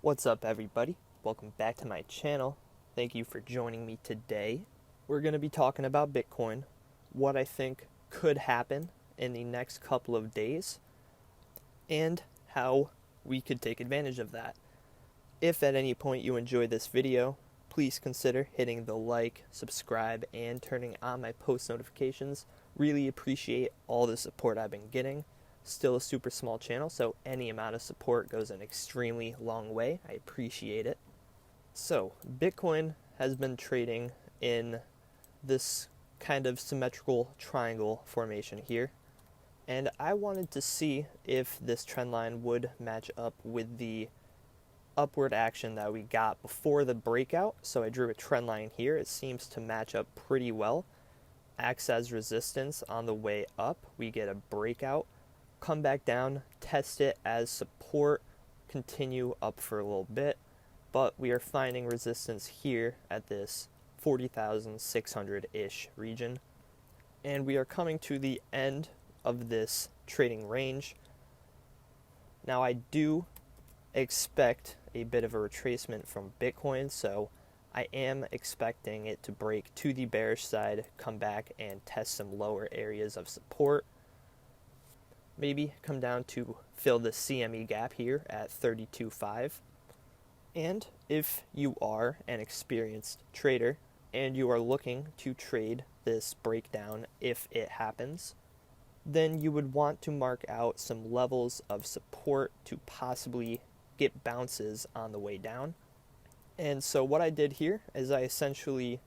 What's up, everybody? Welcome back to my channel. Thank you for joining me today. We're going to be talking about Bitcoin, what I think could happen in the next couple of days, and how we could take advantage of that. If at any point you enjoy this video, please consider hitting the like, subscribe, and turning on my post notifications. Really appreciate all the support I've been getting. Still a super small channel, so any amount of support goes an extremely long way. I appreciate it. So, Bitcoin has been trading in this kind of symmetrical triangle formation here, and I wanted to see if this trend line would match up with the upward action that we got before the breakout. So I drew a trend line here. It seems to match up pretty well. Acts as resistance on the way up. We get a breakout, come back down, test it as support, continue up for a little bit, but we are finding resistance here at this 40,600-ish region, and we are coming to the end of this trading range. Now I do expect a bit of a retracement from Bitcoin, so I am expecting it to break to the bearish side, come back and test some lower areas of support. Maybe come down to fill the CME gap here at 32.5. And if you are an experienced trader and you are looking to trade this breakdown if it happens, then you would want to mark out some levels of support to possibly get bounces on the way down. And so what I did here is I essentially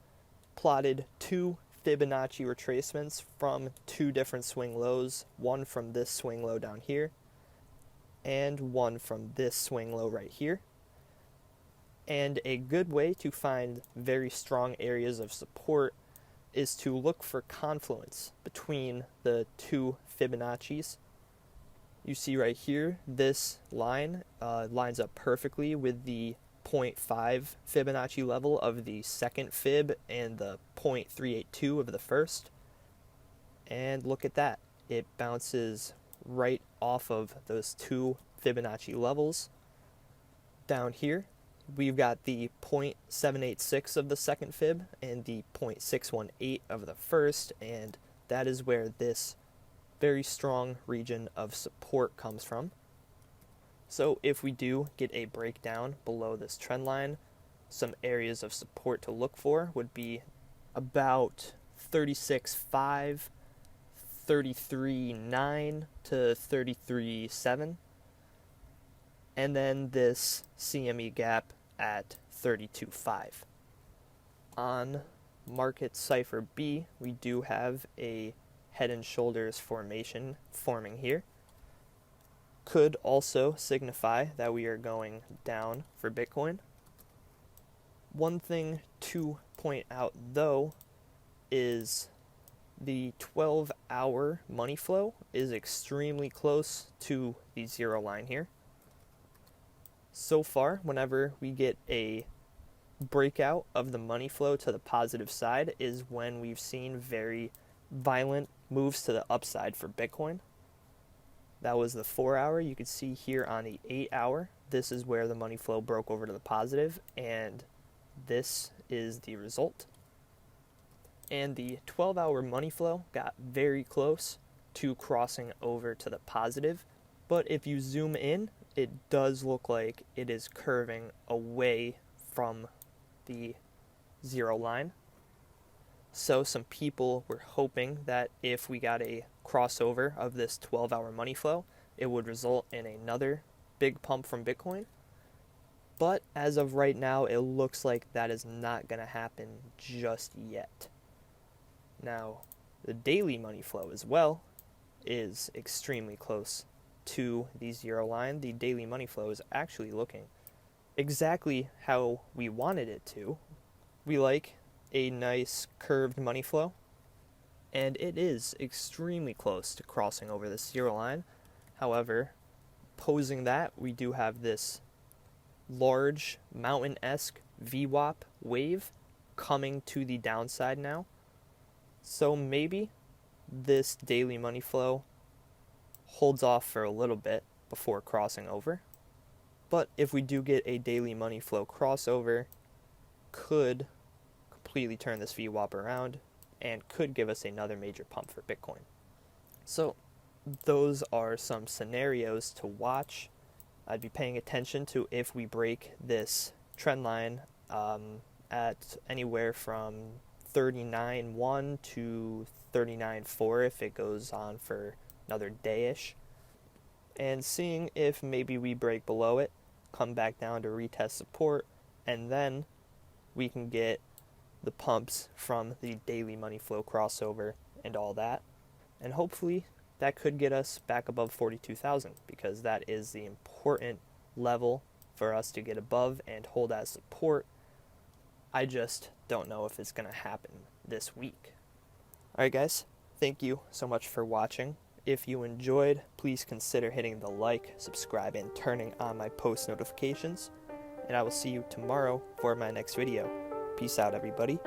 plotted two Fibonacci retracements from two different swing lows, one from this swing low down here and one from this swing low right here. And a good way to find very strong areas of support is to look for confluence between the two Fibonaccis. You see right here, this line lines up perfectly with the 0.5 Fibonacci level of the second fib and the 0.382 of the first. And look at that. It bounces right off of those two Fibonacci levels. Down here, we've got the 0.786 of the second fib and the 0.618 of the first, and that is where this very strong region of support comes from. So if we do get a breakdown below this trend line, some areas of support to look for would be about 36.5, 33.9 to 33.7, and then this CME gap at 32.5. On Market Cipher B, we do have a head and shoulders formation forming here. Could also signify that we are going down for Bitcoin. One thing to point out though is the 12-hour money flow is extremely close to the zero line here. So far, whenever we get a breakout of the money flow to the positive side is when we've seen very violent moves to the upside for Bitcoin. That was the 4-hour. You can see here on the 8-hour, this is where the money flow broke over to the positive, and this is the result. And the 12-hour money flow got very close to crossing over to the positive, but if you zoom in, it does look like it is curving away from the zero line. So some people were hoping that if we got a crossover of this 12-hour money flow, it would result in another big pump from Bitcoin. But as of right now, it looks like that is not going to happen just yet. Now, the daily money flow as well is extremely close to the zero line. The daily money flow is actually looking exactly how we wanted it to. We like a nice curved money flow, and it is extremely close to crossing over the zero line. However, opposing that, we do have this large mountain-esque VWAP wave coming to the downside now. So maybe this daily money flow holds off for a little bit before crossing over. But if we do get a daily money flow crossover, could completely turn this VWAP around and could give us another major pump for Bitcoin. So those are some scenarios to watch. I'd be paying attention to if we break this trend line at anywhere from 39.1 to 39.4 if it goes on for another day-ish, and seeing if maybe we break below it, come back down to retest support, and then we can get the pumps from the daily money flow crossover and all that. And hopefully that could get us back above 42,000, because that is the important level for us to get above and hold as support. I just don't know if it's going to happen this week. Alright guys, thank you so much for watching. If you enjoyed, please consider hitting the like, subscribe, and turning on my post notifications. And I will see you tomorrow for my next video. Peace out, everybody.